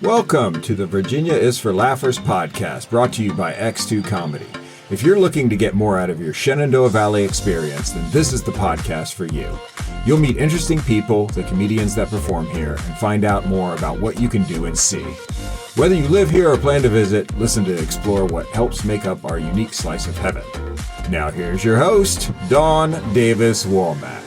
Welcome to the Virginia is for Laughers podcast, brought to you by X2 Comedy. If you're looking to get more out of your Shenandoah Valley experience, then this is the podcast for you. You'll meet interesting people, the comedians that perform here, and find out more about what you can do and see. Whether you live here or plan to visit, listen to explore what helps make up our unique slice of heaven. Now here's your host, Dawn Davis Womack.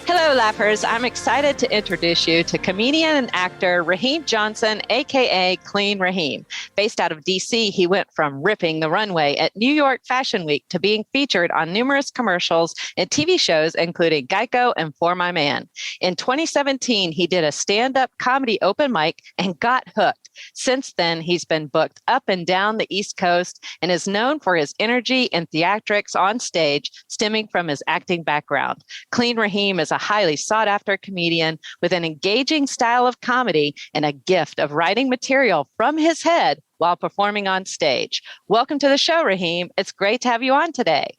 Hello, Laughers. I'm excited to introduce you to comedian and actor Ryheem Johnson, a.k.a. Clean Ryheem. Based out of D.C., he went from ripping the runway at New York Fashion Week to being featured on numerous commercials and TV shows, including GEICO and For My Man. In 2017, he did a stand-up comedy open mic and got hooked. Since then, he's been booked up and down the East Coast and is known for his energy and theatrics on stage, stemming from his acting background. Clean Ryheem is a highly sought-after comedian with an engaging style of comedy and a gift of writing material from his head while performing on stage. Welcome to the show, Ryheem. It's great to have you on today.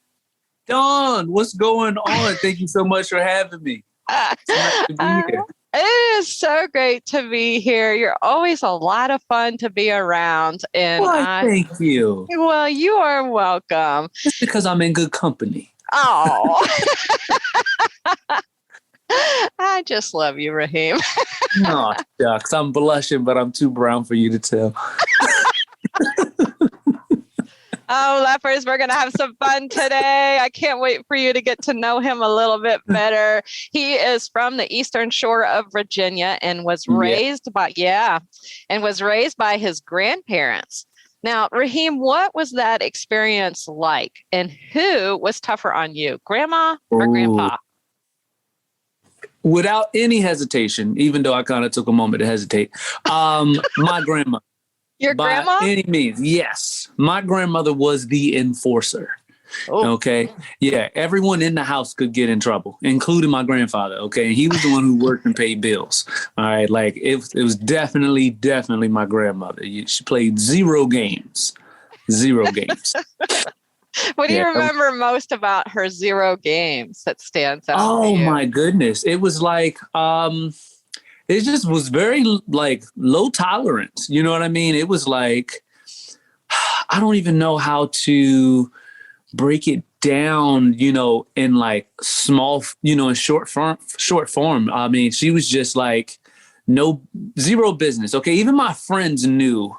Dawn, what's going on? Thank you so much for having me. It's nice to be here. It is so great to be here. You're always a lot of fun to be around. And thank you. Well, you are welcome. Just because I'm in good company. Oh. I just love you, Ryheem. No, shucks. I'm blushing, but I'm too brown for you to tell. Oh, Laughers, we're going to have some fun today. I can't wait for you to get to know him a little bit better. He is from the Eastern Shore of Virginia and was raised by his grandparents. Now, Ryheem, what was that experience like? And who was tougher on you, Grandma or Grandpa? Without any hesitation, even though I kind of took a moment to hesitate, my grandma. Your grandma? By any means, yes. My grandmother was the enforcer. Oh. Okay. Yeah. Everyone in the house could get in trouble, including my grandfather. Okay. He was the one who worked and paid bills. All right. Like it was definitely my grandmother. She played zero games. What do you remember most about her zero games that stands out? Oh my goodness. It was like, it just was very like low tolerance. You know what I mean? It was like, I don't even know how to break it down, in like small, in short form. I mean, she was just like zero business. Okay. Even my friends knew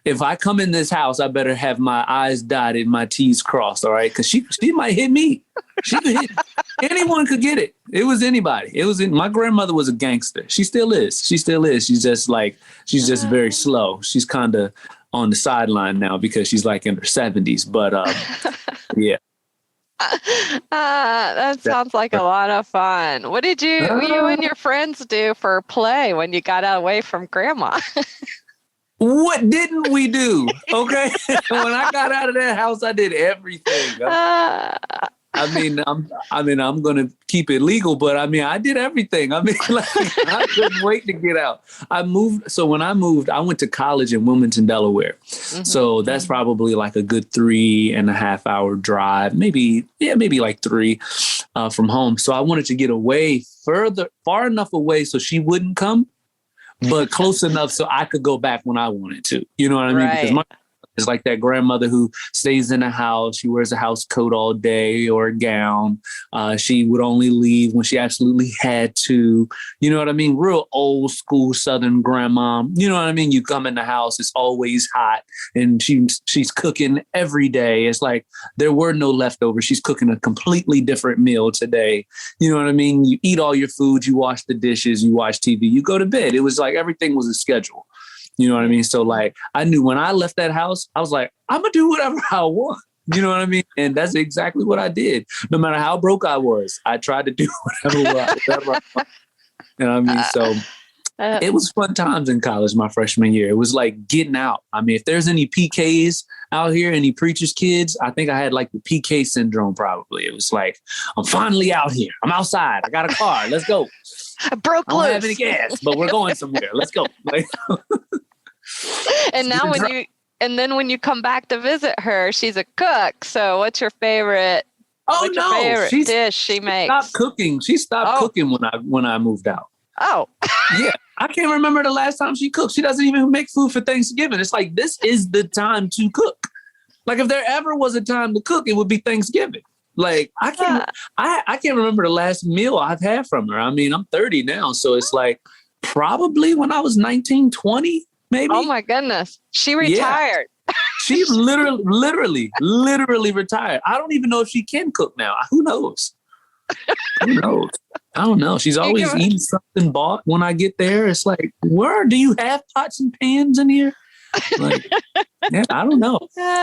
if I come in this house, I better have my I's dotted, my T's crossed. All right. Cause she might hit me. She could hit anyone could get it. It was anybody. My grandmother was a gangster. She still is. She's just very slow. She's kind of on the sideline now because she's like in her 70s. But yeah. That sounds like a lot of fun. What did you and your friends do for play when you got away from Grandma? What didn't we do? Okay. When I got out of that house, I did everything. I'm going to keep it legal, but I did everything. I couldn't wait to get out. So when I moved, I went to college in Wilmington, Delaware. Mm-hmm. So that's probably like a good 3.5 hour drive, maybe like 3 from home. So I wanted to get away far enough away so she wouldn't come, but close enough so I could go back when I wanted to. You know what I mean? Right. Because it's like that grandmother who stays in the house. She wears a house coat all day or a gown. She would only leave when she absolutely had to. You know what I mean? Real old school Southern grandma. You know what I mean? You come in the house, it's always hot, and she's cooking every day. It's like there were no leftovers. She's cooking a completely different meal today. You know what I mean? You eat all your food, you wash the dishes, you watch TV, you go to bed. It was like everything was a schedule. You know what I mean? So like, I knew when I left that house, I was like, I'm going to do whatever I want. You know what I mean? And that's exactly what I did. No matter how broke I was, I tried to do whatever I want. You know what I mean? So it was fun times in college my freshman year. It was like getting out. I mean, if there's any PKs out here, any preacher's kids, I think I had like the PK syndrome probably. It was like, I'm finally out here. I'm outside. I got a car. Let's go. I broke loose. I don't have any gas, but we're going somewhere. Let's go. And now when you come back to visit her, she's a cook. So what's your favorite? Dish she makes? Stopped cooking. She stopped cooking when I moved out. Oh. Yeah. I can't remember the last time she cooked. She doesn't even make food for Thanksgiving. It's like, this is the time to cook. Like, if there ever was a time to cook, it would be Thanksgiving. Like, I can't remember the last meal I've had from her. I mean, I'm 30 now, so it's like probably when I was 19, 20, maybe. Oh my goodness. She retired. Yeah. She literally retired. I don't even know if she can cook now. Who knows? Who knows? I don't know. She's always eating something bought when I get there. It's like, where do you have pots and pans in here? Like, yeah, I don't know.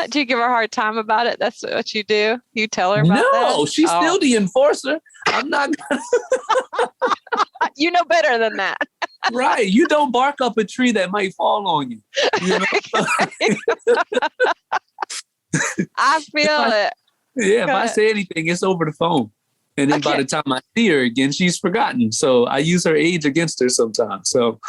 Do you give her a hard time about it? That's what you do? You tell her about that? No, she's still the enforcer. I'm not gonna... You know better than that. Right. You don't bark up a tree that might fall on you. You know? I feel it. Yeah, if I say anything, it's over the phone. And then by the time I see her again, she's forgotten. So I use her age against her sometimes. So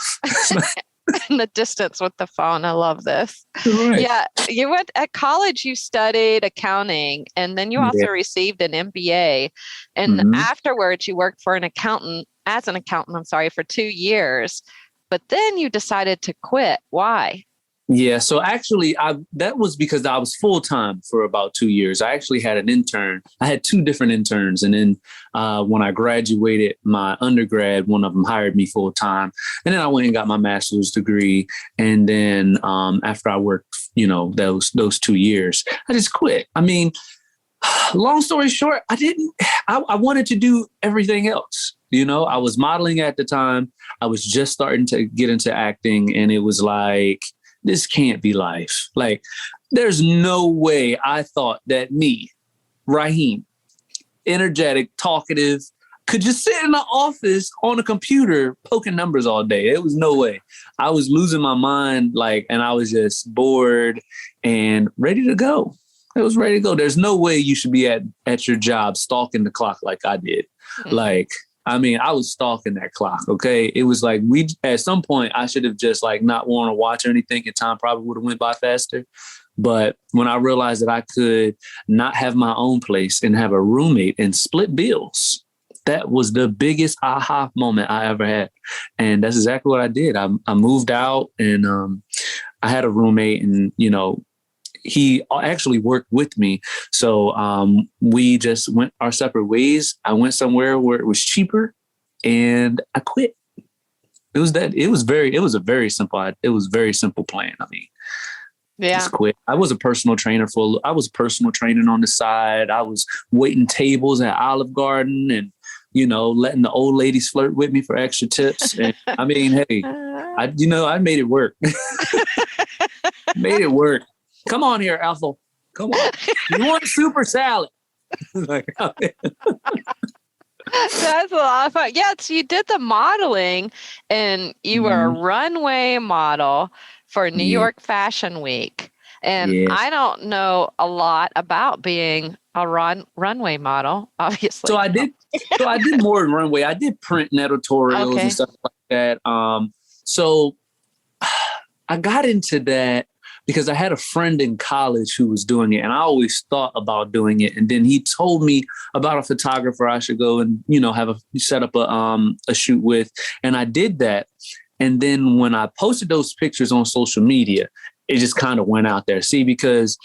in the distance with the phone. I love this. Right. Yeah. You went at college, you studied accounting, and then you also received an MBA. And afterwards you worked for an accountant, for 2 years. But then you decided to quit. Why? Yeah. So actually, that was because I was full-time for about 2 years. I actually had an intern. I had 2 different interns. And then when I graduated my undergrad, one of them hired me full-time. And then I went and got my master's degree. And then after I worked, those 2 years, I just quit. I mean, long story short, I wanted to do everything else. I was modeling at the time. I was just starting to get into acting. And it was like, this can't be life. Like, there's no way I thought that me, Ryheem, energetic, talkative, could just sit in the office on a computer poking numbers all day. It was no way. I was losing my mind, and I was just bored and ready to go. I was ready to go. There's no way you should be at your job stalking the clock like I did. I was stalking that clock. Okay. It was like at some point I should have just not worn a watch or anything, and time probably would have went by faster. But when I realized that I could not have my own place and have a roommate and split bills, that was the biggest aha moment I ever had. And that's exactly what I did. I moved out, and I had a roommate, and, he actually worked with me. So we just went our separate ways. I went somewhere where it was cheaper, and I quit. It was a very simple plan. I mean, just quit. I was a personal trainer training on the side. I was waiting tables at Olive Garden and, letting the old ladies flirt with me for extra tips. And I mean, hey, I made it work. Made it work. Come on here, Ethel. Come on. You want super salad? That's a lot of fun. Yeah, so you did the modeling, and you were a runway model for New York Fashion Week. And I don't know a lot about being a runway model, obviously. So I did more than runway. I did print and editorials and stuff like that. So I got into that because I had a friend in college who was doing it, and I always thought about doing it. And then he told me about a photographer I should go and, set up a shoot with. And I did that. And then when I posted those pictures on social media, it just kind of went out there. See, because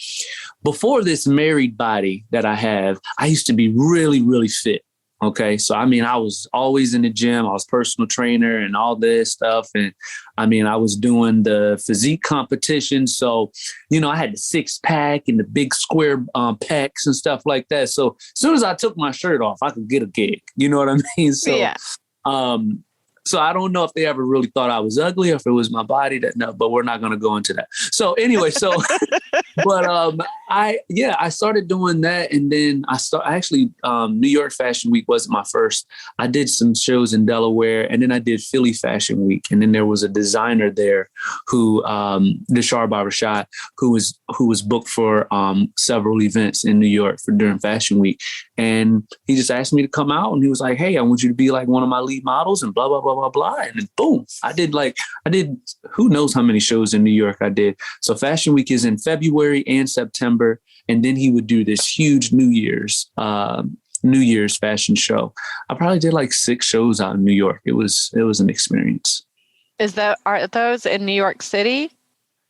before this married body that I have, I used to be really, really fit. Okay. So, I was always in the gym. I was personal trainer and all this stuff. And I was doing the physique competitions. So, I had the 6-pack and the big square pecs and stuff like that. So as soon as I took my shirt off, I could get a gig. You know what I mean? So, so I don't know if they ever really thought I was ugly or if it was my body but we're not going to go into that. So anyway, but I started doing that. And then New York Fashion Week wasn't my first. I did some shows in Delaware, and then I did Philly Fashion Week. And then there was a designer there who, Deshar Barbershop, who was booked for several events in New York during Fashion Week. And he just asked me to come out, and he was like, hey, I want you to be like one of my lead models and blah, blah, blah, blah, blah. And then boom, I did who knows how many shows in New York I did. So Fashion Week is in February and September. And then he would do this huge New Year's fashion show. I probably did 6 shows out in New York. It was an experience. Are those in New York City?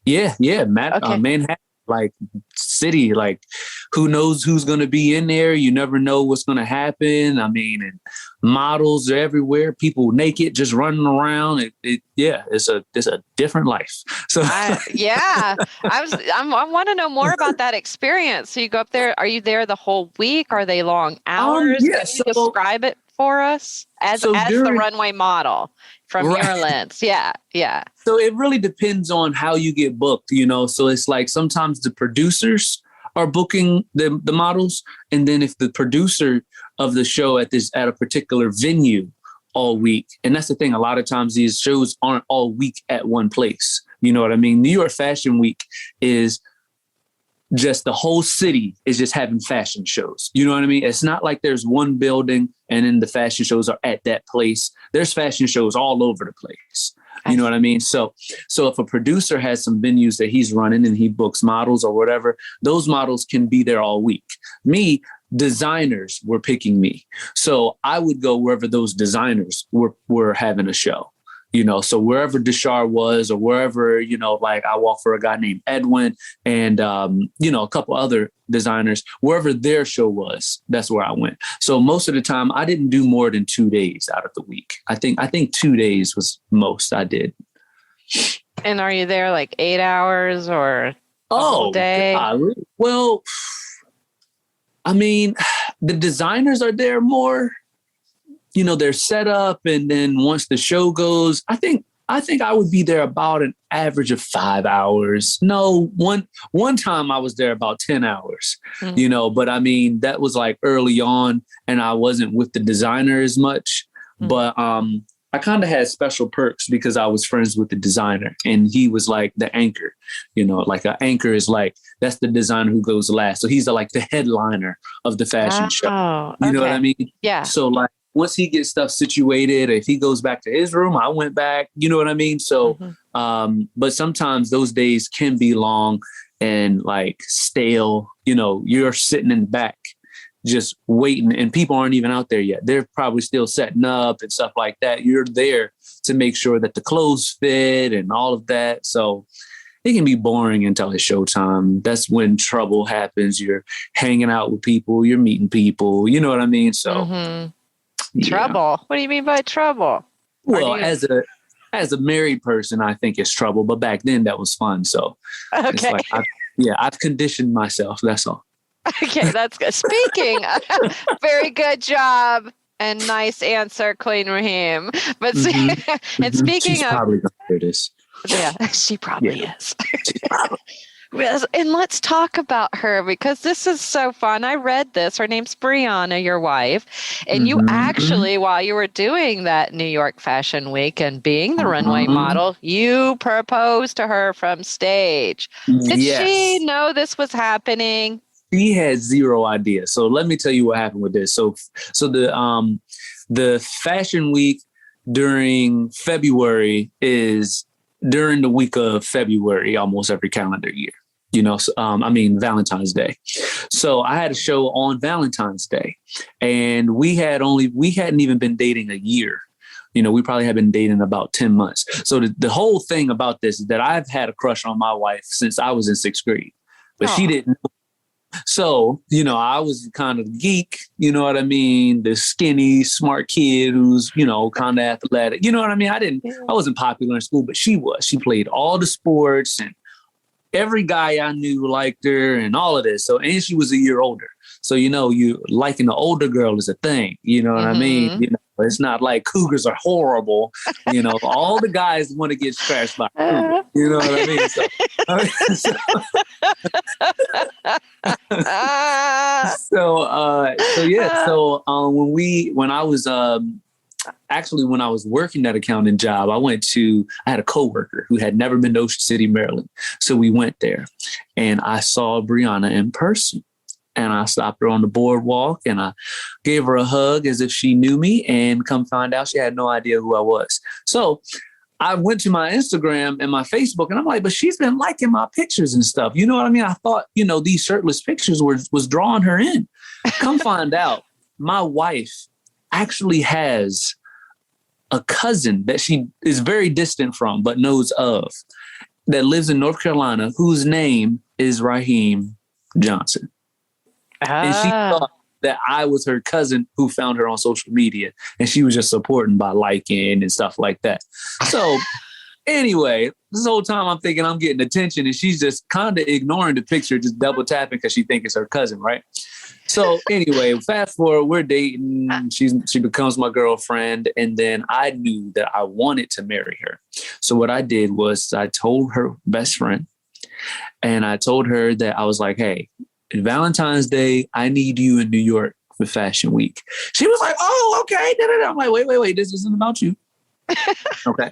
Yeah, Okay. Manhattan, like city, like who knows who's going to be in there? You never know what's going to happen. I mean, and models are everywhere, people naked, just running around. It's a different life. So Yeah, I want to know more about that experience. So you go up there. Are you there the whole week? Are they long hours? yeah, Can you describe it for us as the during runway model from right. your lens? Yeah, yeah. So it really depends on how you get booked, you know. So it's like sometimes the producers are booking the models, and then if the producer of the show at a particular venue all week, and that's the thing, a lot of times these shows aren't all week at one place. You know what I mean? New York Fashion Week is just the whole city is just having fashion shows. You know what I mean? It's not like there's one building and then the fashion shows are at that place. There's fashion shows all over the place. You know what I mean? So if a producer has some venues that he's running and he books models or whatever, those models can be there all week. Me, designers were picking me. So I would go wherever those designers were having a show. You know, so wherever Deshar was or wherever, you know, like I walked for a guy named Edwin and, you know, a couple other designers, wherever their show was, that's where I went. So most of the time I didn't do more than 2 days out of the week. I think 2 days was most I did. And are you there like 8 hours or a whole day? Golly. Well, I mean, the designers are there more. You know, they're set up, and then once the show goes, I think I would be there about an average of 5 hours. No, one time I was there about 10 hours, you know, but I mean, that was like early on and I wasn't with the designer as much, but I kind of had special perks because I was friends with the designer and he was like the anchor, you know, like an anchor is like, that's the designer who goes last. So he's like the headliner of the fashion show. You know what I mean? Yeah. So like, once he gets stuff situated, if he goes back to his room, I went back, you know what I mean? So, but sometimes those days can be long and like stale, you know, you're sitting in the back just waiting and people aren't even out there yet. They're probably still setting up and stuff like that. You're there to make sure that the clothes fit and all of that. So it can be boring until it's showtime. That's when trouble happens. You're hanging out with people, you're meeting people, you know what I mean? So Trouble? What do you mean by trouble? Well, as a married person, I think it's trouble. But back then, that was fun. So, it's like I've conditioned myself. That's all. Okay, that's good. Speaking, very good job and nice answer, Queen Ryheem. But and speaking She's of, probably gonna hear this. Yeah, she probably is. Yes, and let's talk about her because this is so fun. I read this. Her name's Breonna, your wife. And you actually, while you were doing that New York Fashion Week and being the runway model, you proposed to her from stage. Did she know this was happening? She had zero idea. So let me tell you what happened with this. So the Fashion Week during February is during the week of February, almost every calendar year, you know, Valentine's Day. So I had a show on Valentine's Day and we hadn't even been dating a year. You know, we probably had been dating about 10 months. So the whole thing about this is that I've had a crush on my wife since I was in 6th grade, but she didn't know. So, you know, I was kind of geek, you know what I mean? The skinny, smart kid who's, you know, kind of athletic. You know what I mean? I wasn't popular in school, but she was. She played all the sports and every guy I knew liked her and all of this. So, and she was a year older. So, you know, you liking an older girl is a thing. You know what I mean? You know, it's not like cougars are horrible. You know, all the guys want to get scratched by cougars. You know what I mean? When I was working that accounting job, I had a coworker who had never been to Ocean City, Maryland. So we went there and I saw Breonna in person. And I stopped her on the boardwalk and I gave her a hug as if she knew me, and come find out she had no idea who I was. So I went to my Instagram and my Facebook and I'm like, but she's been liking my pictures and stuff. You know what I mean? I thought, you know, these shirtless pictures was drawing her in. Come find out, my wife actually has a cousin that she is very distant from, but knows of, that lives in North Carolina, whose name is Ryheem Johnson. And she thought that I was her cousin who found her on social media, and she was just supporting by liking and stuff like that. So anyway, this whole time I'm thinking I'm getting attention, and she's just kind of ignoring the picture, just double tapping because she thinks it's her cousin, right? So anyway, fast forward, we're dating. She becomes my girlfriend, and then I knew that I wanted to marry her. So what I did was I told her best friend, and I told her that I was like, hey, Valentine's Day, I need you in New York for Fashion Week. She was like, oh, okay. I'm like, wait, this isn't about you. Okay.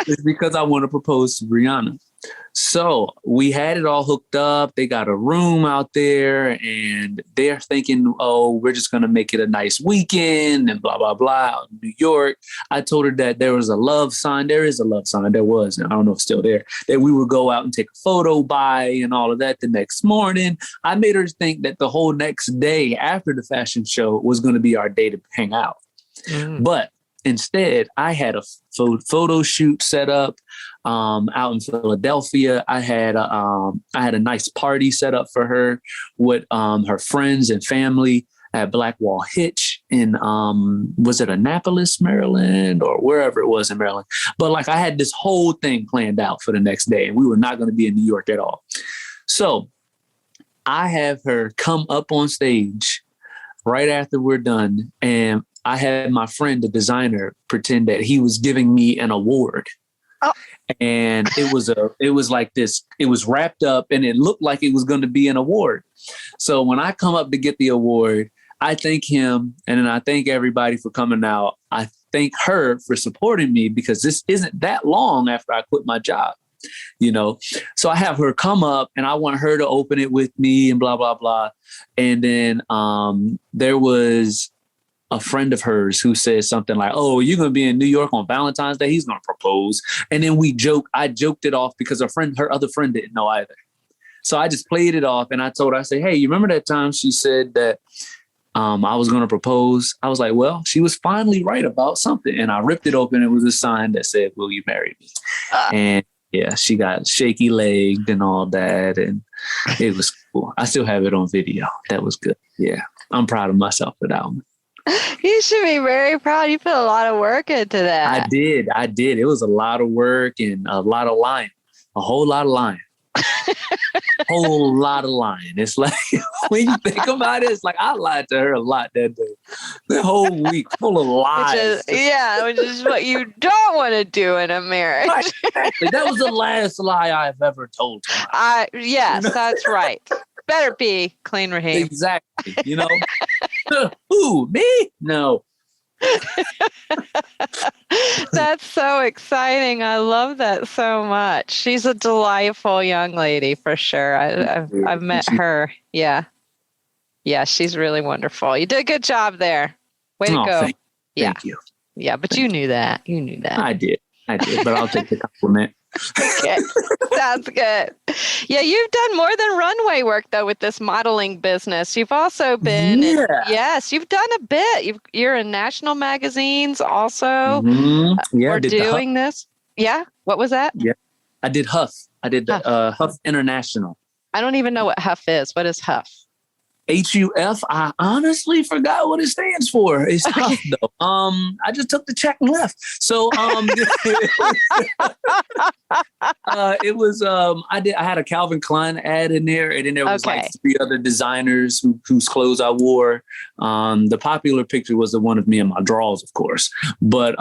It's because I want to propose to Breonna. So we had it all hooked up. They got a room out there, and they're thinking, oh, we're just going to make it a nice weekend and blah, blah, blah out in New York. I told her that there was a love sign. There is a love sign. There was, and I don't know if it's still there, that we would go out and take a photo by and all of that the next morning. I made her think that the whole next day after the fashion show was going to be our day to hang out. But instead, I had a photo shoot set up out in Philadelphia. I had a nice party set up for her with her friends and family at Blackwall Hitch in was it Annapolis, Maryland, or wherever it was in Maryland. But like I had this whole thing planned out for the next day, and we were not going to be in New York at all. So I have her come up on stage right after we're done, and I had my friend, the designer, pretend that he was giving me an award. Oh. And it was like this, it was wrapped up and it looked like it was going to be an award. So when I come up to get the award, I thank him, and then I thank everybody for coming out. I thank her for supporting me, because this isn't that long after I quit my job, you know? So I have her come up, and I want her to open it with me and blah, blah, blah. And then there was a friend of hers who said something like, oh, you're going to be in New York on Valentine's Day? He's going to propose. And then I joked it off because her other friend didn't know either. So I just played it off, and I told her, I said, hey, you remember that time she said that I was going to propose? I was like, well, she was finally right about something. And I ripped it open. It was a sign that said, will you marry me? And yeah, she got shaky legged and all that. And it was cool. I still have it on video. That was good. Yeah. I'm proud of myself for that one. You should be very proud. You put a lot of work into that. I did. It was a lot of work and a lot of lying. A whole lot of lying. Whole lot of lying. It's like, when you think about it, it's like I lied to her a lot that day. The whole week full of lies. Which is what you don't want to do in a marriage. Right, exactly. That was the last lie I've ever told her. Yes, that's right. Better be Clean Ryheem. Exactly. You know? Who, me? No. That's so exciting. I love that so much. She's a delightful young lady for sure. I've met her. Yeah. Yeah, she's really wonderful. You did a good job there. Way to go. Thank you. Yeah, but you knew that. I did, but I'll take the compliment. Okay. Sounds good. Yeah, you've done more than runway work, though, with this modeling business. You've also been, yes, you've done a bit. You're in national magazines also. Mm-hmm. Yeah, we're doing this. Yeah, what was that? Yeah, I did Huff. I did Huff International. I don't even know what Huff is. What is Huff? HUF. I honestly forgot what it stands for. It's Huff though. I just took the check and left. So it was I had a Calvin Klein ad in there, and then there was like 3 other designers whose clothes I wore. The popular picture was the one of me in my drawers, of course. But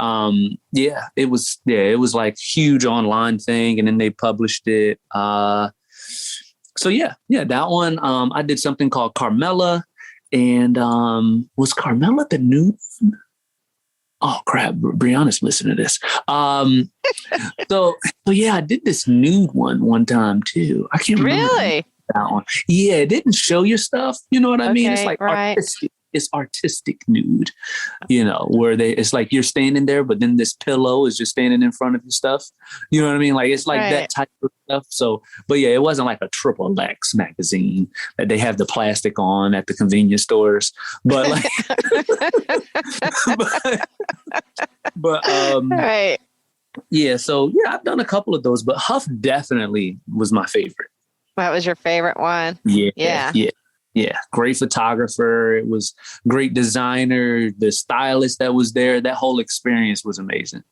it was like huge online thing, and then they published it. So yeah, that one. I did something called Carmela, and was Carmela the nude? Oh crap, Breonna's listening to this. So yeah, I did this nude one time too. I can't remember that one. Yeah, it didn't show your stuff. You know what I mean? It's like artistic. it's artistic nude, you know, where it's like you're standing there, but then this pillow is just standing in front of your stuff. You know what I mean? Like it's like that type of stuff. So, but yeah, it wasn't like a Triple X magazine that they have the plastic on at the convenience stores, but like, but right. Yeah, so yeah, I've done a couple of those, but Huff definitely was my favorite. That was your favorite one? Yeah. Great photographer. It was great designer. The stylist that was there. That whole experience was amazing.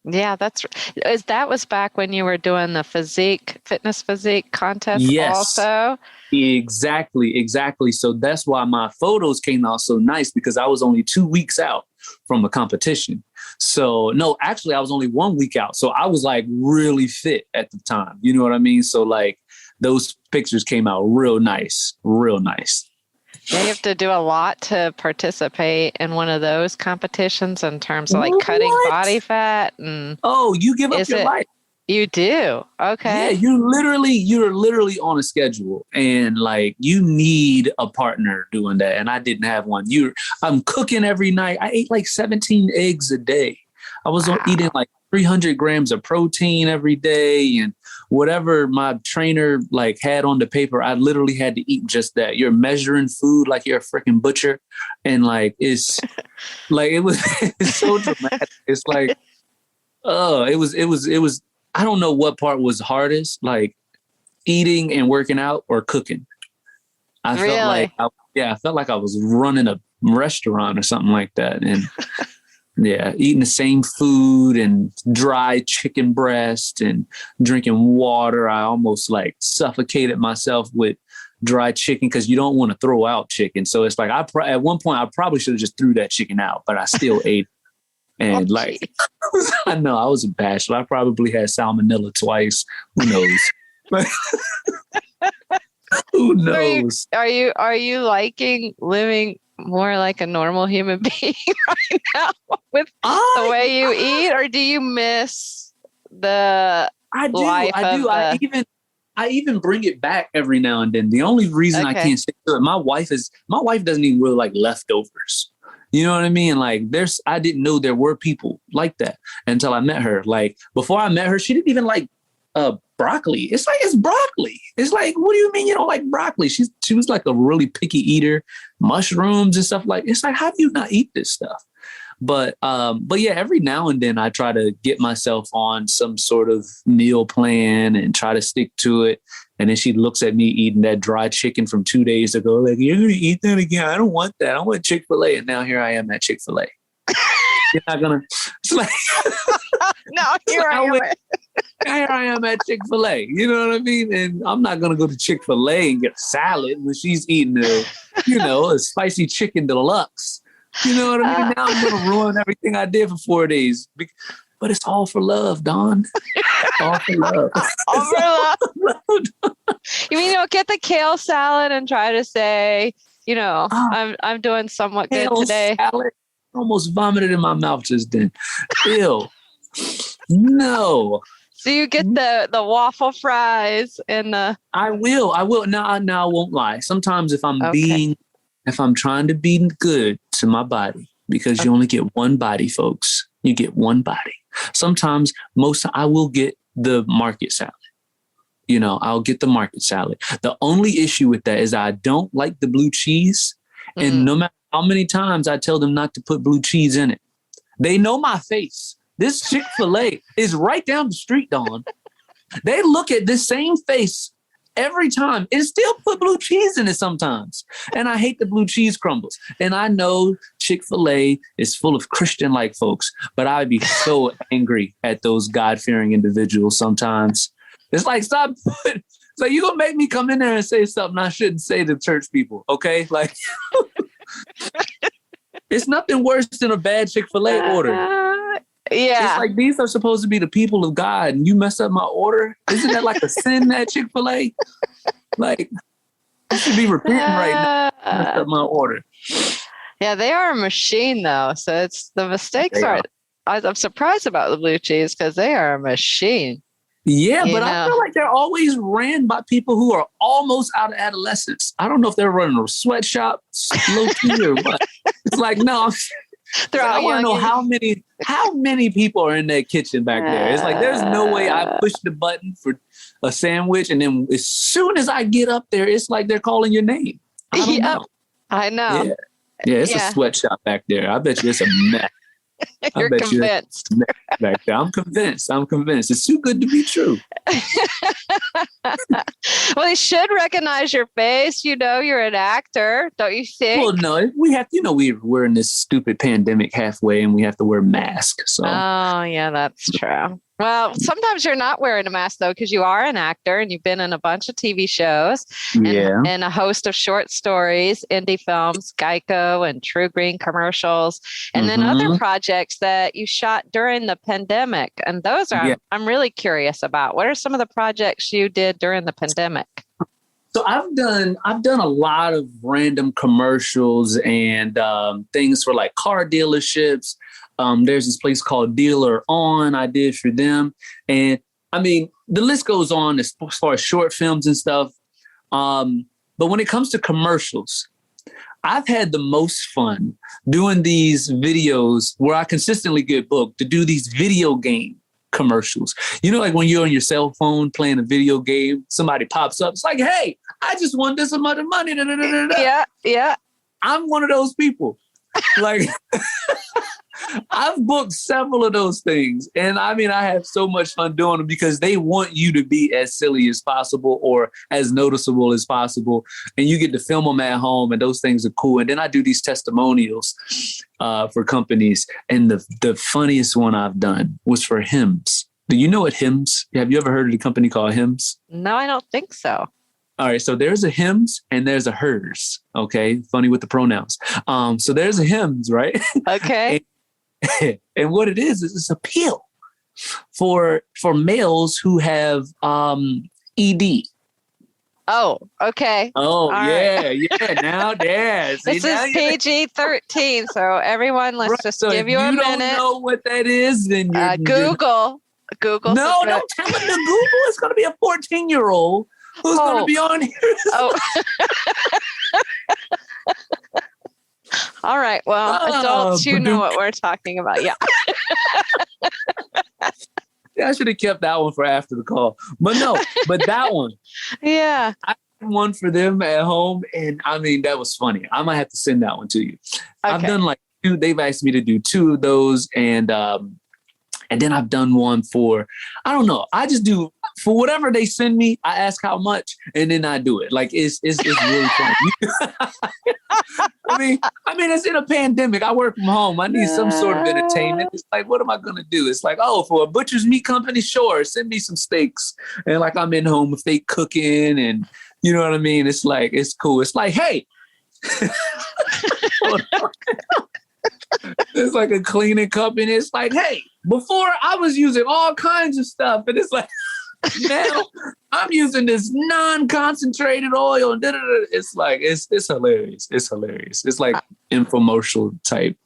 Yeah, that was back when you were doing the fitness physique contest also? Exactly. So that's why my photos came out so nice, because I was only 2 weeks out from a competition. So no, actually I was only 1 week out. So I was like really fit at the time. You know what I mean? So like those pictures came out real nice. Yeah, you have to do a lot to participate in one of those competitions in terms of like cutting body fat. And you give up your life. You do? Okay. Yeah, you're literally on a schedule, and like you need a partner doing that. And I didn't have one. I'm cooking every night. I ate like 17 eggs a day. I was eating like 300 grams of protein every day, and whatever my trainer like had on the paper, I literally had to eat just that. You're measuring food like you're a freaking butcher, and like it's like it's so dramatic. It's like it was. I don't know what part was hardest, like eating and working out or cooking. I felt like I was running a restaurant or something like that, and. Yeah, eating the same food and dry chicken breast and drinking water. I almost like suffocated myself with dry chicken because you don't want to throw out chicken. So it's like at one point I probably should have just threw that chicken out, but I still ate. And like, I know I was a bachelor. I probably had salmonella twice. Who knows? Who knows? Are you liking living more like a normal human being right now with the way you eat, or do you miss the life? I do. I even bring it back every now and then. The only reason I can't stick to it, my wife doesn't even really like leftovers. You know what I mean? Like I didn't know there were people like that until I met her. Like before I met her, she didn't even like broccoli. It's like, it's broccoli. It's like, what do you mean you don't like broccoli? She was like a really picky eater, mushrooms and stuff like, it's like, how do you not eat this stuff? But yeah, every now and then I try to get myself on some sort of meal plan and try to stick to it. And then she looks at me eating that dry chicken from 2 days ago. Like, you're going to eat that again? I don't want that. I want Chick-fil-A. And now here I am at Chick-fil-A. You're not going to, it's like, no, here I am at Chick-fil-A. You know what I mean? And I'm not going to go to Chick-fil-A and get a salad when she's eating a spicy chicken deluxe. You know what I mean? Now I'm going to ruin everything I did for 4 days. But it's all for love, Don. All for love. All for love. You mean get the kale salad and try to say, I'm doing somewhat good today. Salad. Almost vomited in my mouth just then. Ew. No. So you get the waffle fries and the. I will. Now I won't lie. Sometimes if I'm trying to be good to my body, because you only get one body, folks. You get one body. Sometimes I will get the market salad. I'll get the market salad. The only issue with that is I don't like the blue cheese. And no matter how many times I tell them not to put blue cheese in it, they know my face. This Chick-fil-A is right down the street, Dawn. They look at this same face every time and still put blue cheese in it sometimes. And I hate the blue cheese crumbles. And I know Chick-fil-A is full of Christian-like folks, but I'd be so angry at those God-fearing individuals sometimes. It's like, stop. So you gonna make me come in there and say something I shouldn't say to church people, okay? Like, it's nothing worse than a bad Chick-fil-A order. Yeah. It's like, these are supposed to be the people of God, and you mess up my order. Isn't that like a sin, that Chick-fil-A? Like, I should be repenting right now. Messed up my order. Yeah, they are a machine, though. So it's the mistakes are. I'm surprised about the blue cheese because they are a machine. Yeah, but I feel like they're always ran by people who are almost out of adolescence. I don't know if they're running a sweatshop, low key, or what. It's like, no, I want to know how many people are in that kitchen back there. It's like, there's no way I push the button for a sandwich, and then as soon as I get up there, it's like they're calling your name. I don't know. I know. Yeah, it's a sweatshop back there. I bet you it's a mess. You're convinced. Back there. I'm convinced. It's too good to be true. Well, they should recognize your face. You know, you're an actor, don't you think? Well, no, we have. We're in this stupid pandemic halfway, and we have to wear masks. So. Oh, yeah, that's true. Well, sometimes you're not wearing a mask, though, because you are an actor and you've been in a bunch of TV shows and a host of short stories, indie films, GEICO and True Green commercials, and then other projects that you shot during the pandemic. And those are I'm really curious about. What are some of the projects you did during the pandemic? So I've done a lot of random commercials and things for like car dealerships. There's this place called Dealer On I did for them. And I mean, the list goes on as far as short films and stuff. But when it comes to commercials, I've had the most fun doing these videos where I consistently get booked to do these video game commercials. You know, like when you're on your cell phone playing a video game, somebody pops up. It's like, hey, I just won this amount of money. Yeah. I'm one of those people. Like, I've booked several of those things. And I mean, I have so much fun doing them because they want you to be as silly as possible or as noticeable as possible. And you get to film them at home, and those things are cool. And then I do these testimonials for companies. And the funniest one I've done was for Hims. Do you know what Hims? Have you ever heard of the company called Hims? No, I don't think so. All right. So there's a Hims and there's a hers. Okay. Funny with the pronouns. So there's a Hims, right? Okay. And what it is it's a pill for males who have ED. Oh, okay. Oh, all yeah, right. Yeah. Now, yeah. This is PG-13, so everyone, let's just give you a minute. If you don't know what that is, then Google. No, don't tell them to Google. It's going to be a 14-year-old who's going to be on here. Oh. All right. Well, adults, you know what we're talking about. Yeah. Yeah, I should have kept that one for after the call. But no, that one. Yeah. I did one for them at home. And I mean, that was funny. I might have to send that one to you. Okay. I've done like two. They've asked me to do two of those. And then I've done one for, I don't know. I just do for whatever they send me. I ask how much, and then I do it. Like it's really fun. I mean, it's in a pandemic. I work from home. I need some sort of entertainment. It's like, what am I going to do? It's like, oh, for a butcher's meat company, sure. Send me some steaks. And like, I'm in home fake cooking, and you know what I mean? It's like, it's cool. It's like, hey, it's like a cleaning company. It's like, hey, before I was using all kinds of stuff, and it's like, now I'm using this non-concentrated oil. And it's like, it's hilarious. It's hilarious. It's like infomercial type.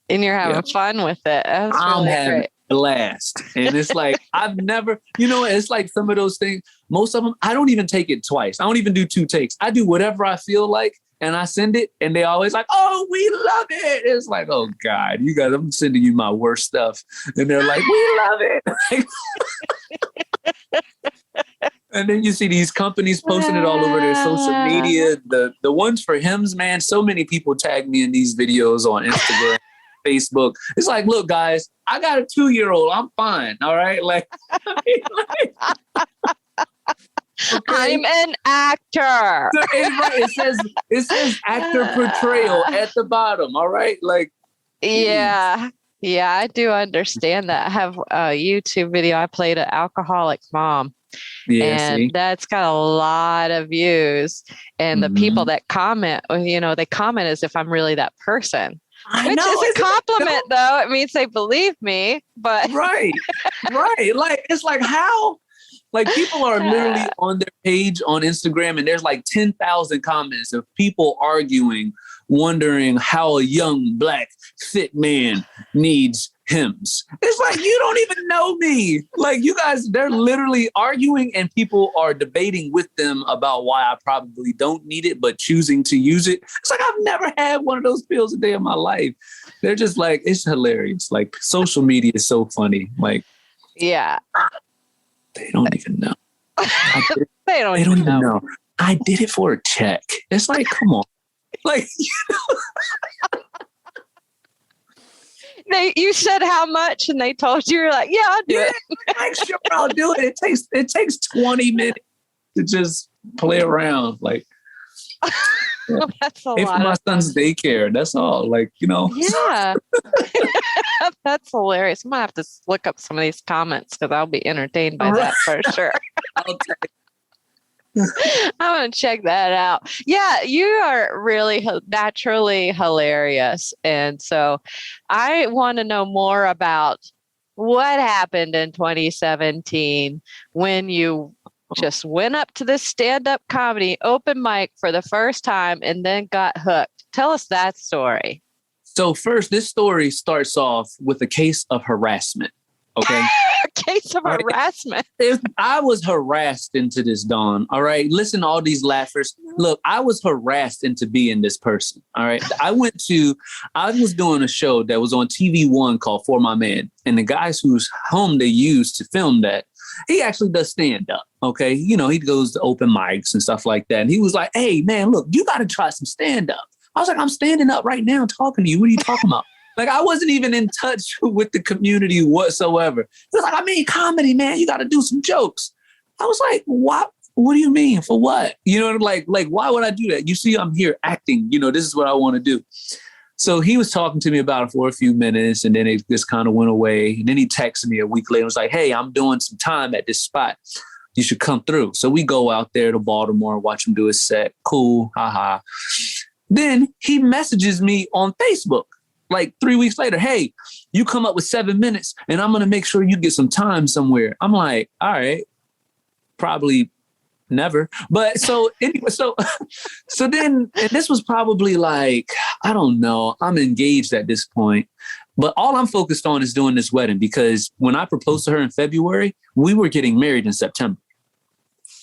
And you're having fun with it. That's I'm really having great. a blast. And it's like, I've never, it's like some of those things, most of them, I don't even take it twice. I don't even do 2 takes. I do whatever I feel like. And I send it, and they always like, oh, we love it. It's like, oh, God, I'm sending you my worst stuff. And they're like, we love it. And then you see these companies posting it all over their social media. The ones for Hims, man, so many people tag me in these videos on Instagram, Facebook. It's like, look, guys, I got a 2-year-old. I'm fine. All right. Like, okay. I'm an actor. It says actor portrayal at the bottom. All right. Like, yeah. Yeah, I do understand that. I have a YouTube video. I played an alcoholic mom. Yeah, and that's got a lot of views. And the people that comment, they comment as if I'm really that person. Which is a compliment, though. It means they believe me. But right. Like, it's like, how? Like, people are literally on their page on Instagram, and there's like 10,000 comments of people arguing wondering how a young black fit man needs hymns. It's like, you don't even know me. Like, you guys, they're literally arguing and people are debating with them about why I probably don't need it, but choosing to use it. It's like, I've never had one of those pills a day in my life. They're just like, it's hilarious. Like, social media is so funny. Like, yeah, they don't even know. they don't even know. know. I did it for a check. It's like, come on. Like, you said how much, and they told you, you're like, yeah, I'll do it. Like, sure, I'll do it. It takes 20 minutes to just play around. Like, That's a pay lot. For my son's daycare. That's all. Like, Yeah. That's hilarious. I'm gonna have to look up some of these comments because I'll be entertained by that for sure. I'm going to check that out. Yeah, you are really naturally hilarious. And so I want to know more about what happened in 2017 when you just went up to this stand-up comedy open mic for the first time and then got hooked. Tell us that story. So first, this story starts off with a case of harassment. Okay. A case of harassment. If I was harassed into this, Dawn. All right. Listen to all these laughers. Look, I was harassed into being this person. All right. I was doing a show that was on TV1 called For My Man. And the guys whose home they used to film that, he actually does stand up. Okay. He goes to open mics and stuff like that. And he was like, hey, man, look, you got to try some stand up. I was like, I'm standing up right now talking to you. What are you talking about? Like, I wasn't even in touch with the community whatsoever. He was like, I mean, comedy, man, you got to do some jokes. I was like, what? What do you mean? For what? Like, why would I do that? You see, I'm here acting. This is what I want to do. So he was talking to me about it for a few minutes, and then it just kind of went away. And then he texted me a week later and was like, hey, I'm doing some time at this spot. You should come through. So we go out there to Baltimore and watch him do his set. Cool. Haha. Then he messages me on Facebook. Like 3 weeks later, hey, you come up with 7 minutes and I'm going to make sure you get some time somewhere. I'm like, all right, probably never. But so anyway, so then, and this was probably like, I don't know, I'm engaged at this point, but all I'm focused on is doing this wedding because when I proposed to her in February, we were getting married in September.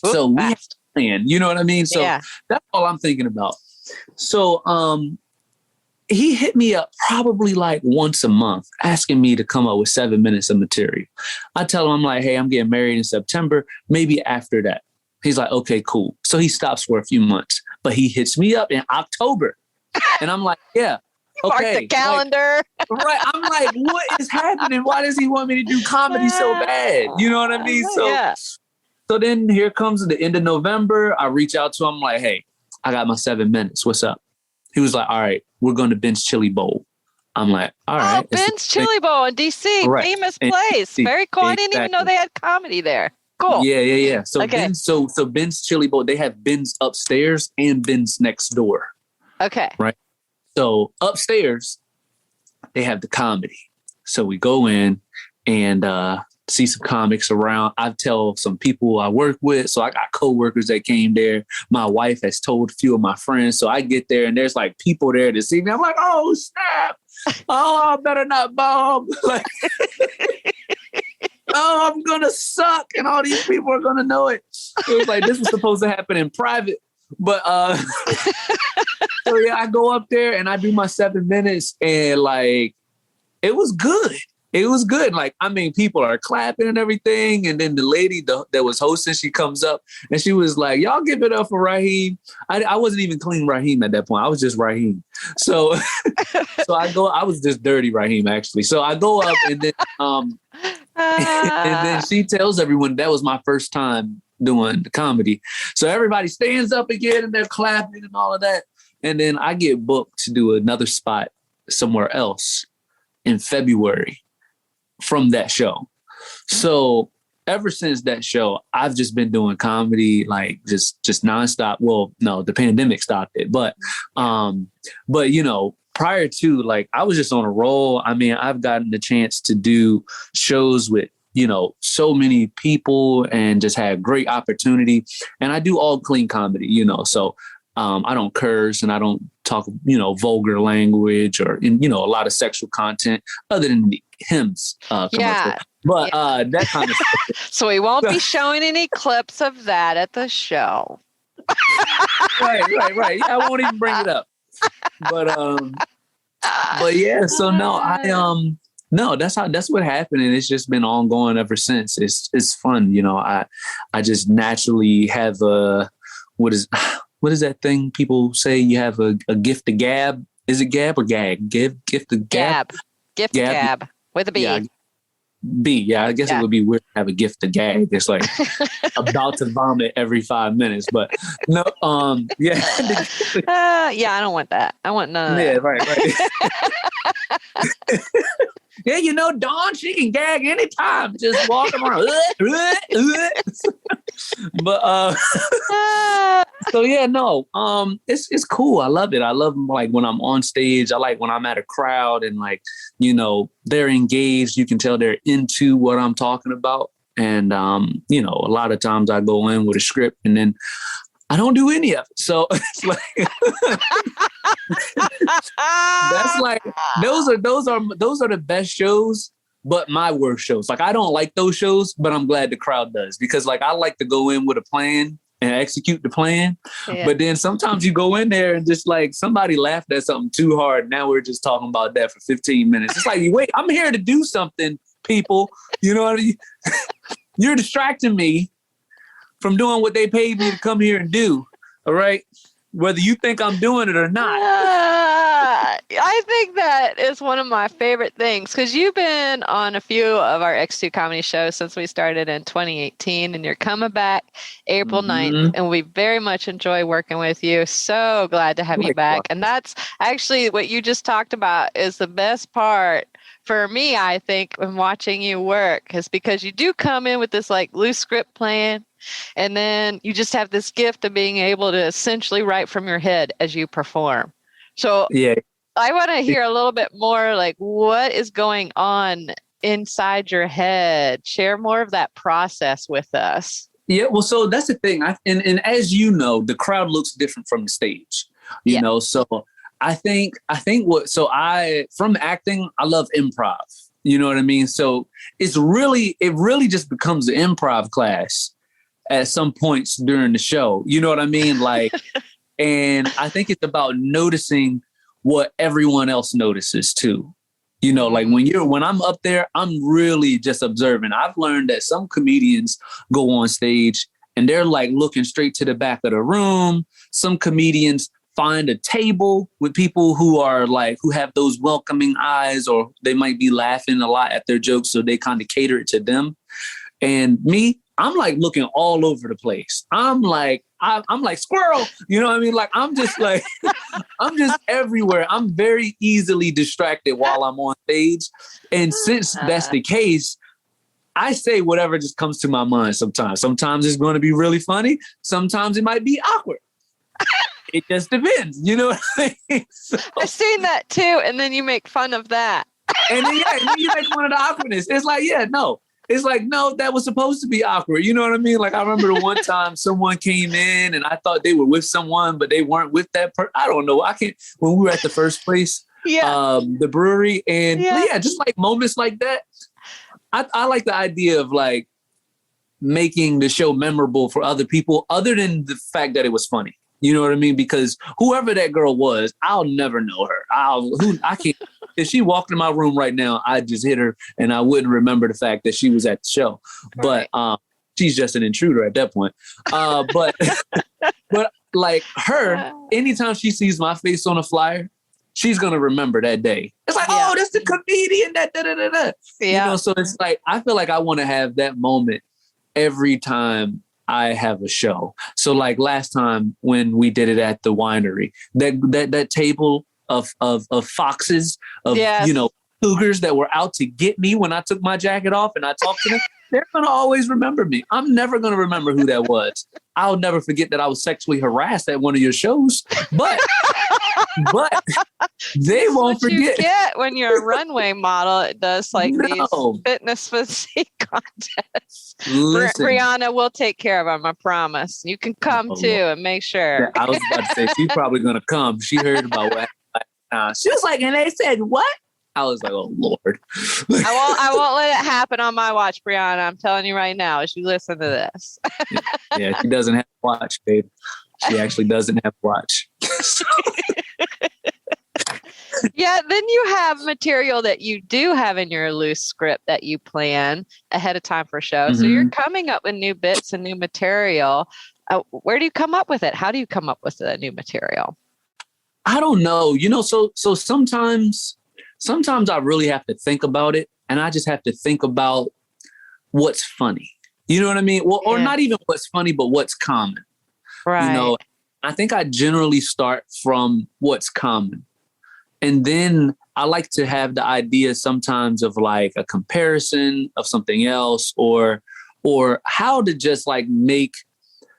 So we have to plan, you know what I mean? So that's all I'm thinking about. So, he hit me up probably like once a month asking me to come up with 7 minutes of material. I tell him, I'm like, hey, I'm getting married in September, maybe after that. He's like, okay, cool. So he stops for a few months, but he hits me up in October. And I'm like, yeah, okay. Mark the calendar. Like, right. I'm like, what is happening? Why does he want me to do comedy so bad? You know what I mean? So then here comes the end of November. I reach out to him like, hey, I got my 7 minutes. What's up? He was like, all right, we're going to Ben's Chili Bowl. I'm like, all right. Oh, Ben's Chili Bowl in D.C., right. Famous place. Very cool. Exactly. I didn't even know they had comedy there. Cool. Yeah. So okay. So Ben's Chili Bowl, they have Ben's upstairs and Ben's next door. Okay. Right. So upstairs, they have the comedy. So we go in and see some comics around. I tell some people I work with. So I got coworkers that came there. My wife has told a few of my friends. So I get there and there's like people there to see me. I'm like, oh, snap. Oh, I better not bomb. Like, oh, I'm going to suck. And all these people are going to know it. It was like, this was supposed to happen in private. But so yeah, I go up there and I do my 7 minutes and like, it was good. It was good. Like, I mean, people are clapping and everything. And then the lady that was hosting, she comes up and she was like, y'all give it up for Ryheem. I wasn't even clean Ryheem at that point. I was just Ryheem. So, I was just dirty Ryheem actually. So I go up and then, and then she tells everyone that was my first time doing the comedy. So everybody stands up again and they're clapping and all of that. And then I get booked to do another spot somewhere else in February from that show. So ever since that show, I've just been doing comedy, like just nonstop. Well, no, the pandemic stopped it, but prior to, like, I was just on a roll. I mean, I've gotten the chance to do shows with, so many people and just had great opportunity. And I do all clean comedy, so I don't curse and I don't talk, vulgar language or, a lot of sexual content other than the hymns commercial. Yeah. But that kind of stuff. So we won't be showing any clips of that at the show. Right. I won't even bring it up. But yeah, so no, that's what happened. And it's just been ongoing ever since. It's fun. I just naturally have what is that thing people say you have a gift of gab? Is it gab or gag? Gift of gab? Gift of gab with a B. Yeah, B. Yeah, I guess it would be weird to have a gift of gag. It's like about to vomit every 5 minutes. But no, yeah. I don't want that. I want none of that. Yeah, right. Yeah, Dawn, she can gag anytime. Just walking around. But so yeah, no. It's cool. I love it. I love like when I'm on stage. I like when I'm at a crowd and like, they're engaged. You can tell they're into what I'm talking about. And a lot of times I go in with a script and then I don't do any of it. So it's like that's like those are the best shows, but my worst shows. Like I don't like those shows, but I'm glad the crowd does because like I like to go in with a plan and execute the plan. Yeah. But then sometimes you go in there and just like somebody laughed at something too hard. Now we're just talking about that for 15 minutes. It's like, wait, I'm here to do something, people. You know what I mean? You're distracting me from doing what they paid me to come here and do. All right. Whether you think I'm doing it or not. I think that is one of my favorite things because you've been on a few of our X2 comedy shows since we started in 2018 and you're coming back April 9th and we very much enjoy working with you. So glad to have you back. And that's actually what you just talked about is the best part for me, I think, when watching you work is because you do come in with this like loose script plan. And then you just have this gift of being able to essentially write from your head as you perform. So yeah, I want to hear a little bit more like what is going on inside your head. Share more of that process with us. Yeah, well, so that's the thing. And as you know, the crowd looks different from the stage, you know, so I think from acting, I love improv. You know what I mean? So it really just becomes an improv class at some points during the show. You know what I mean? Like, and I think it's about noticing what everyone else notices too. Like when I'm up there, I'm really just observing. I've learned that some comedians go on stage and they're like looking straight to the back of the room. Some comedians find a table with people who have those welcoming eyes, or they might be laughing a lot at their jokes. So they kind of cater it to them. And me, I'm like looking all over the place. I'm like squirrel, you know what I mean? Like, I'm just like, I'm just everywhere. I'm very easily distracted while I'm on stage. And since that's the case, I say whatever just comes to my mind sometimes. Sometimes it's going to be really funny. Sometimes it might be awkward. It just depends, you know what I mean? So, I've seen that too. And then you make fun of that. And then you make fun of the awkwardness. It's like, no. It's like, no, that was supposed to be awkward. You know what I mean? Like, I remember the one time someone came in and I thought they were with someone, but they weren't with that person. I don't know. When we were at the first place, the brewery, and just like moments like that. I like the idea of like making the show memorable for other people other than the fact that it was funny. You know what I mean? Because whoever that girl was, I'll never know her. I can't. If she walked in my room right now, I'd just hit her and I wouldn't remember the fact that she was at the show. Right. But she's just an intruder at that point. But like her, anytime she sees my face on a flyer, she's going to remember that day. It's like, oh, that's the comedian. Yeah. So it's like, I feel like I want to have that moment every time I have a show. So like last time when we did it at the winery, that table of foxes, of cougars that were out to get me when I took my jacket off and I talked to them. They're going to always remember me. I'm never going to remember who that was. I'll never forget that I was sexually harassed at one of your shows, but they won't forget. You get when you're a runway model, it does like these fitness physique contests. Breonna will take care of them, I promise. You can come too and make sure. Yeah, I was about to say, she's probably going to come. She heard about what happened. She was like, and they said, what? I was like, oh, Lord. I won't let it happen on my watch, Breonna. I'm telling you right now, as you listen to this. Yeah, she doesn't have to watch, babe. She actually doesn't have to watch. Yeah, then you have material that you do have in your loose script that you plan ahead of time for show. So you're coming up with new bits and new material. Where do you come up with it? How do you come up with the new material? I don't know. So sometimes I really have to think about it, and I just have to think about what's funny. You know what I mean? Well, or not even what's funny, but what's common. Right. I think I generally start from what's common. And then I like to have the idea sometimes of like a comparison of something else or how to just like make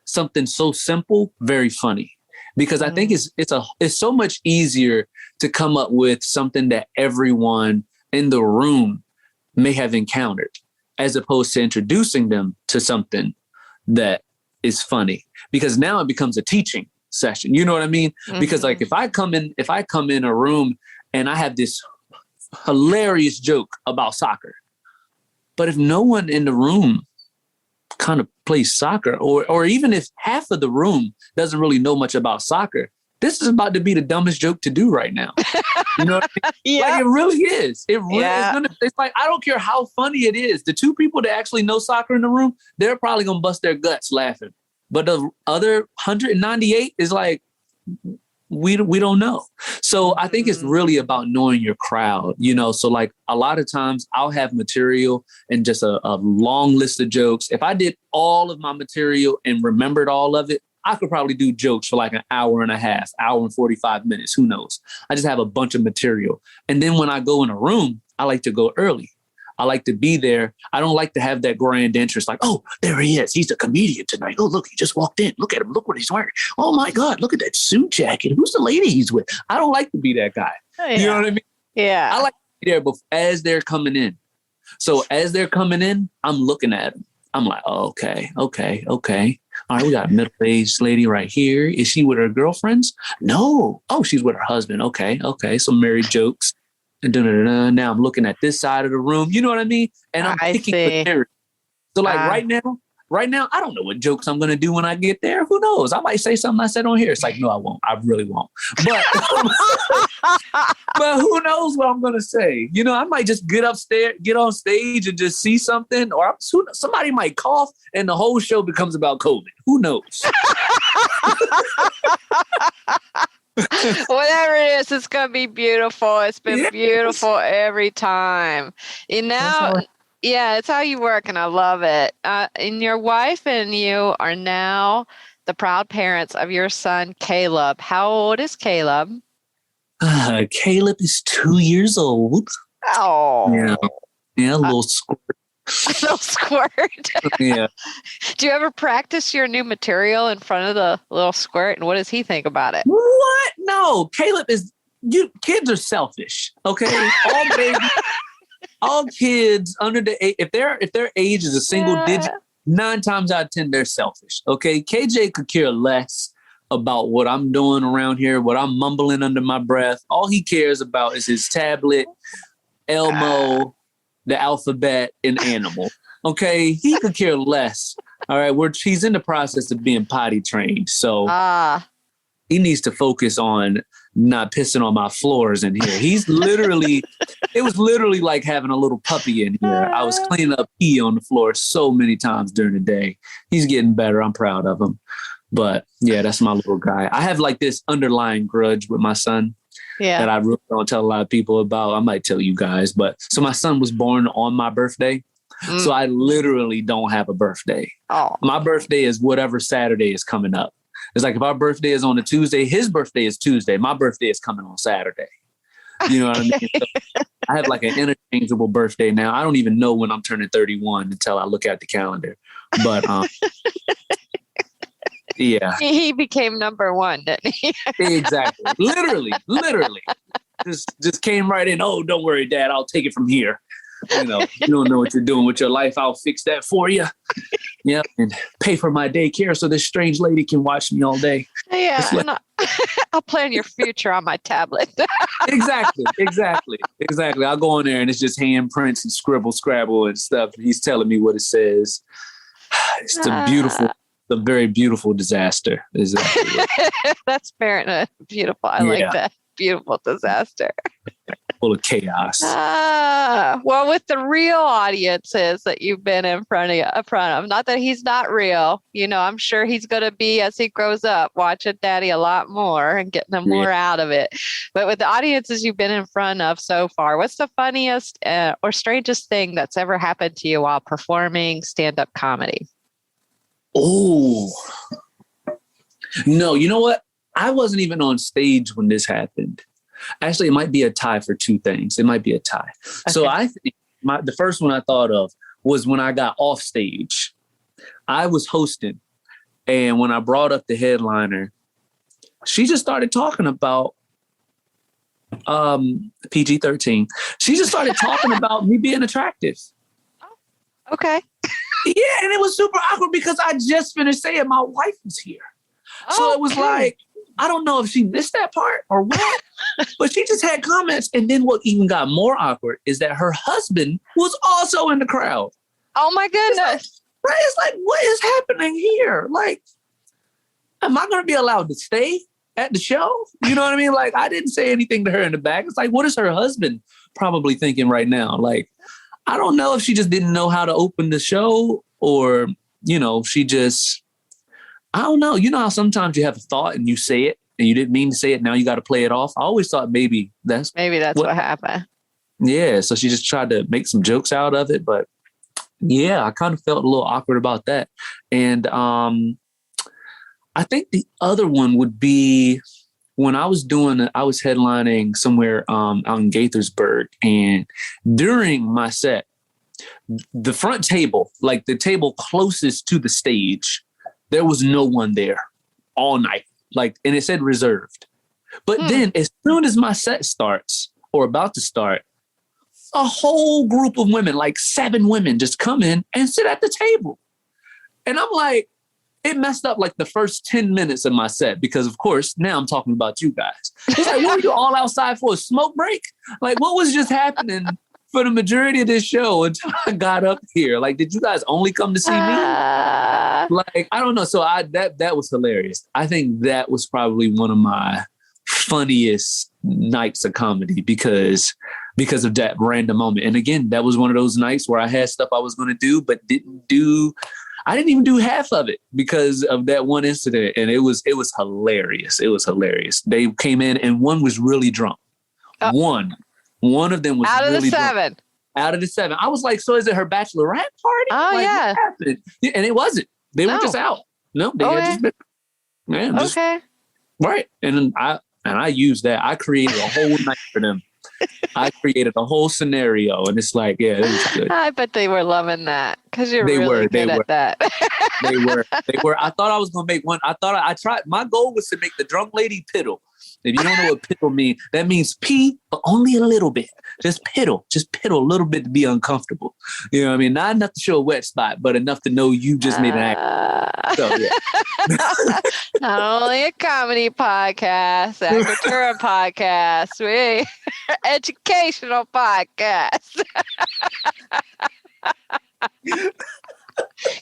something so simple very funny. Because I think it's so much easier to come up with something that everyone in the room may have encountered, as opposed to introducing them to something that is funny. Because now it becomes a teaching session. You know what I mean? Because like if I come in a room and I have this hilarious joke about soccer, but if no one in the room kind of plays soccer, or even if half of the room doesn't really know much about soccer, this is about to be the dumbest joke to do right now. You know what I mean? Like it really is. It really is it's like, I don't care how funny it is. The two people that actually know soccer in the room, they're probably going to bust their guts laughing. But the other 198 is like, we don't know. So I think it's really about knowing your crowd, so like a lot of times I'll have material and just a long list of jokes. If I did all of my material and remembered all of it, I could probably do jokes for like an hour and a half, hour and 45 minutes. Who knows? I just have a bunch of material. And then when I go in a room, I like to go early. I like to be there. I don't like to have that grand entrance like, oh, there he is. He's a comedian tonight. Oh, look, he just walked in. Look at him. Look what he's wearing. Oh, my God. Look at that suit jacket. Who's the lady he's with? I don't like to be that guy. You know what I mean? Yeah. I like to be there as they're coming in. So as they're coming in, I'm looking at them. I'm like, oh, okay. All right, we got a middle-aged lady right here. Is she with her girlfriends? No. Oh, she's with her husband. Okay. Some married jokes. And now I'm looking at this side of the room. You know what I mean? And I'm picking material. So like right now, I don't know what jokes I'm going to do when I get there. Who knows? I might say something I said on here. It's like, no, I won't. I really won't. But, but who knows what I'm going to say? I might just get on stage and just see something, or somebody might cough and the whole show becomes about COVID. Who knows? Whatever it is, it's going to be beautiful. It's been beautiful every time. It's how you work, and I love it. And your wife and you are now the proud parents of your son, Caleb. How old is Caleb? Caleb is 2 years old. Oh. Yeah, a little squirt. A little squirt. Yeah. Do you ever practice your new material in front of the little squirt? And what does he think about it? What? No, Caleb kids are selfish. Okay. All kids under the age, if their age is a single digit, 9 times out of 10, they're selfish. Okay. KJ could care less about what I'm doing around here, what I'm mumbling under my breath. All he cares about is his tablet, Elmo, the alphabet, and animal. Okay, he could care less. All right, he's in the process of being potty trained, so he needs to focus on not pissing on my floors in here. It was literally like having a little puppy in here. I was cleaning up pee on the floor so many times during the day. He's getting better. I'm proud of him. But yeah, that's my little guy. I have like this underlying grudge with my son. Yeah. That I really don't tell a lot of people about. I might tell you guys, so my son was born on my birthday. So I literally don't have a birthday. Oh. My birthday is whatever Saturday is coming up. It's like if our birthday is on a Tuesday, his birthday is Tuesday. My birthday is coming on Saturday. You know what I mean? So I have like an interchangeable birthday now. I don't even know when I'm turning 31 until I look at the calendar. But yeah. He became number one, didn't he? Exactly. Literally. Just came right in. Oh, don't worry, Dad. I'll take it from here. You don't know what you're doing with your life. I'll fix that for you. Yeah, and pay for my daycare so this strange lady can watch me all day. Yeah, like, I'll plan your future on my tablet. Exactly. I'll go in there and it's just handprints and scribble, scrabble and stuff. He's telling me what it says. It's a very beautiful disaster. That's parenthood. Beautiful. I like that. Beautiful disaster. Full of chaos. Well, with the real audiences that you've been in front of, not that he's not real, I'm sure he's going to be, as he grows up, watching Daddy a lot more and getting them more out of it. But with the audiences you've been in front of so far, what's the funniest or strangest thing that's ever happened to you while performing stand-up comedy? Oh, no, you know what? I wasn't even on stage when this happened. Actually, it might be a tie for two things. It might be a tie. Okay. So I think the first one I thought of was when I got off stage. I was hosting, and when I brought up the headliner, she just started talking about PG-13. She just started talking about me being attractive. Okay. Yeah, and it was super awkward because I just finished saying my wife was here. So it was like, I don't know if she missed that part or what, but she just had comments. And then what even got more awkward is that her husband was also in the crowd. Oh my goodness. It's like, what is happening here? Like, am I going to be allowed to stay at the show? You know what I mean? Like, I didn't say anything to her in the back. It's like, what is her husband probably thinking right now? Like, I don't know if she just didn't know how to open the show or, she just, I don't know. You know how sometimes you have a thought and you say it and you didn't mean to say it. Now you got to play it off. I always thought maybe that's what happened. Yeah. So she just tried to make some jokes out of it. But yeah, I kind of felt a little awkward about that. And I think the other one would be when I was headlining somewhere out in Gaithersburg. And during my set, the front table, like the table closest to the stage, there was no one there all night. And it said reserved. But then as soon as my set starts or about to start, a whole group of women, like 7 women, just come in and sit at the table. And I'm like, it messed up like the first 10 minutes of my set because, of course, now I'm talking about you guys. It's like, what were you all outside for, a smoke break? Like, what was just happening for the majority of this show until I got up here? Like, did you guys only come to see me? Like, I don't know. So that was hilarious. I think that was probably one of my funniest nights of comedy because of that random moment. And again, that was one of those nights where I had stuff I was going to do, but I didn't even do half of it because of that one incident. And it was hilarious. It was hilarious. They came in and one was really drunk. One of them was out of really the 7. Drunk. Out of the 7. I was like, so is it her bachelorette party? Oh, like, yeah. What happened? And it wasn't. They were just out. No, they had just been. Man, okay. Right. And I used that. I created a whole night for them. I created a whole scenario, and it's like, yeah, it was good. I bet they were loving that because you're really good at that. They were. I thought I was going to make one. I tried. My goal was to make the drunk lady piddle. If you don't know what piddle means, that means pee, but only a little bit. Just piddle a little bit to be uncomfortable. You know what I mean? Not enough to show a wet spot, but enough to know you just made an act. So, yeah. Not only a comedy podcast, agricultural podcast, we educational podcast.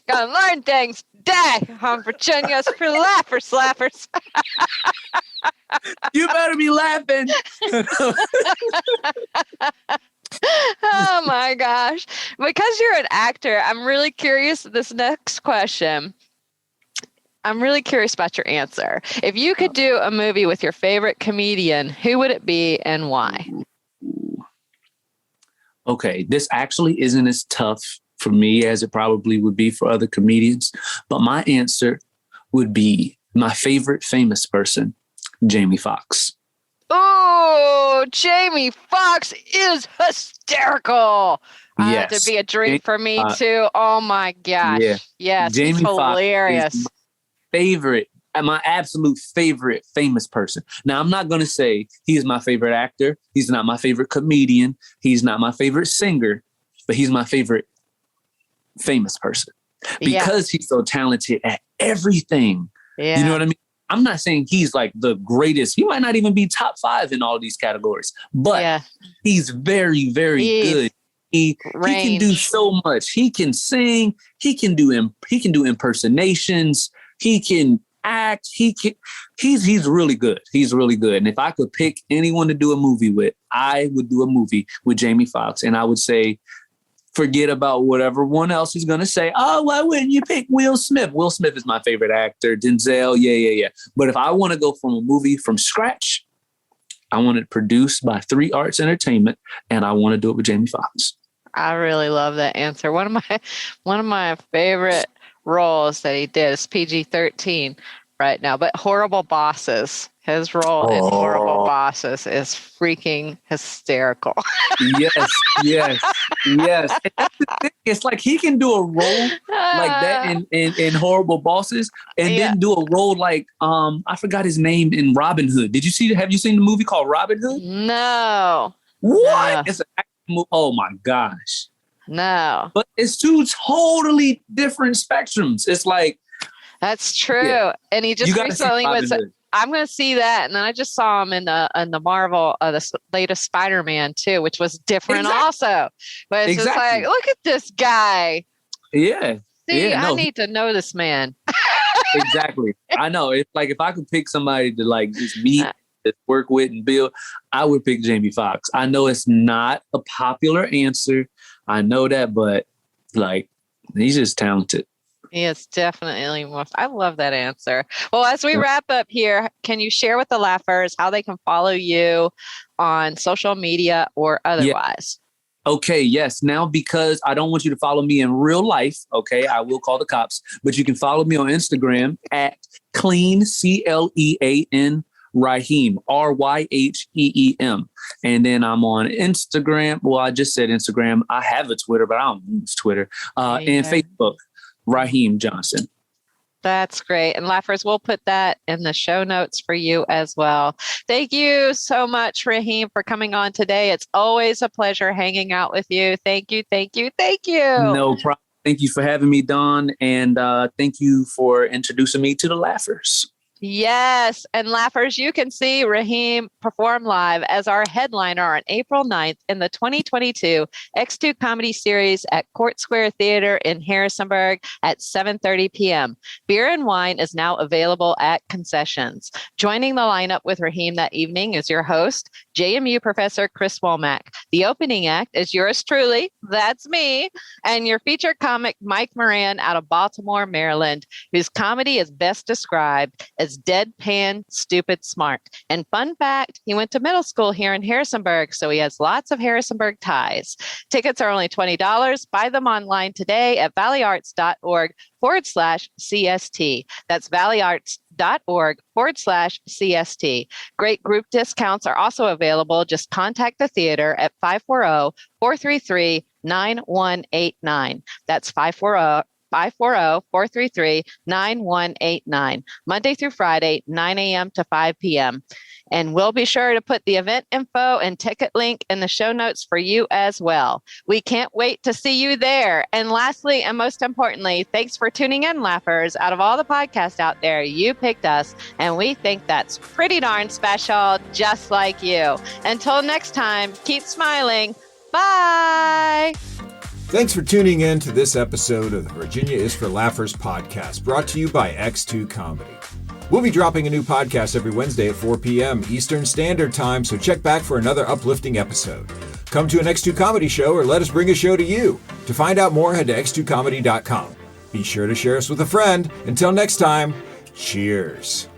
Gonna learn things today on Virginia's for Laffers. You better be laughing. Oh my gosh. Because you're an actor, I'm really curious this next question. I'm really curious about your answer. If you could do a movie with your favorite comedian, who would it be and why? Okay, this actually isn't as tough for me as it probably would be for other comedians, but my answer would be my favorite famous person, Jamie Foxx. Oh, Jamie Foxx is hysterical. That to Yes. be a dream for me too. Oh my gosh. Yeah. Yes, he's Jamie Foxx hilarious. is favorite, my absolute favorite famous person. Now, I'm not going to say he is my favorite actor. He's not my favorite comedian. He's not my favorite singer, but he's my favorite famous person because he's so talented at everything. Yeah. You know what I mean? I'm not saying he's like the greatest. He might not even be top 5 in all these categories, but he's very, very good. He can do so much. He can sing. He can do impersonations. He can act. He's really good. He's really good. And if I could pick anyone to do a movie with, I would do a movie with Jamie Foxx. And I would say, forget about whatever one else is going to say. Oh, why wouldn't you pick Will Smith? Will Smith is my favorite actor. Denzel, yeah. But if I want to go from a movie from scratch, I want it produced by 3 Arts Entertainment, and I want to do it with Jamie Foxx. I really love that answer. One of my favorite roles that he did is PG-13 right now, but Horrible Bosses. His role in Horrible Bosses is freaking hysterical. Yes. It's like he can do a role like that in Horrible Bosses, and then do a role like I forgot his name in Robin Hood. Have you seen the movie called Robin Hood? No. What? No. It's an action movie. Oh my gosh. No. But it's 2 totally different spectrums. It's like that's true. And he just recently was. I'm going to see that, and then I just saw him in the Marvel, the latest Spider-Man too, which was different also. But it's just like, look at this guy. Yeah. See, I need to know this man. Exactly. I know. It's like if I could pick somebody to like just meet, work with, and build, I would pick Jamie Foxx. I know it's not a popular answer. I know that, but like he's just talented. He is definitely most. I love that answer. Well, as we wrap up here, can you share with the laughers how they can follow you on social media or otherwise? Yeah. Okay, yes. Now, because I don't want you to follow me in real life, okay, I will call the cops, but you can follow me on Instagram at clean, CLEAN, Ryheem, RYHEEM. And then I'm on Instagram. Well, I just said Instagram. I have a Twitter, but I don't use Twitter. And Facebook. Ryheem Johnson. That's great. And laughers, we'll put that in the show notes for you as well. Thank you so much, Ryheem, for coming on today. It's always a pleasure hanging out with you. Thank you. No problem. Thank you for having me, Dawn. And thank you for introducing me to the laughers. Yes. And laughers, you can see Ryheem perform live as our headliner on April 9th in the 2022 X2 Comedy Series at Court Square Theater in Harrisonburg at 7:30 p.m. Beer and wine is now available at concessions. Joining the lineup with Ryheem that evening is your host, JMU Professor Chris Womack. The opening act is yours truly, that's me, and your featured comic, Mike Moran out of Baltimore, Maryland, whose comedy is best described as deadpan, stupid, smart. And fun fact, he went to middle school here in Harrisonburg, so he has lots of Harrisonburg ties. Tickets are only $20. Buy them online today at valleyarts.org/CST. That's valleyarts.org/CST. Great group discounts are also available. Just contact the theater at 540-433-9189. That's 540-433-9189, Monday through Friday, 9 a.m. to 5 p.m. And we'll be sure to put the event info and ticket link in the show notes for you as well. We can't wait to see you there. And lastly, and most importantly, thanks for tuning in, laughers. Out of all the podcasts out there, you picked us, and we think that's pretty darn special, just like you. Until next time, keep smiling. Bye. Thanks for tuning in to this episode of the Virginia is for Laughers podcast, brought to you by X2 Comedy. We'll be dropping a new podcast every Wednesday at 4 p.m. Eastern Standard Time, so check back for another uplifting episode. Come to an X2 Comedy show or let us bring a show to you. To find out more, head to x2comedy.com. Be sure to share us with a friend. Until next time, cheers.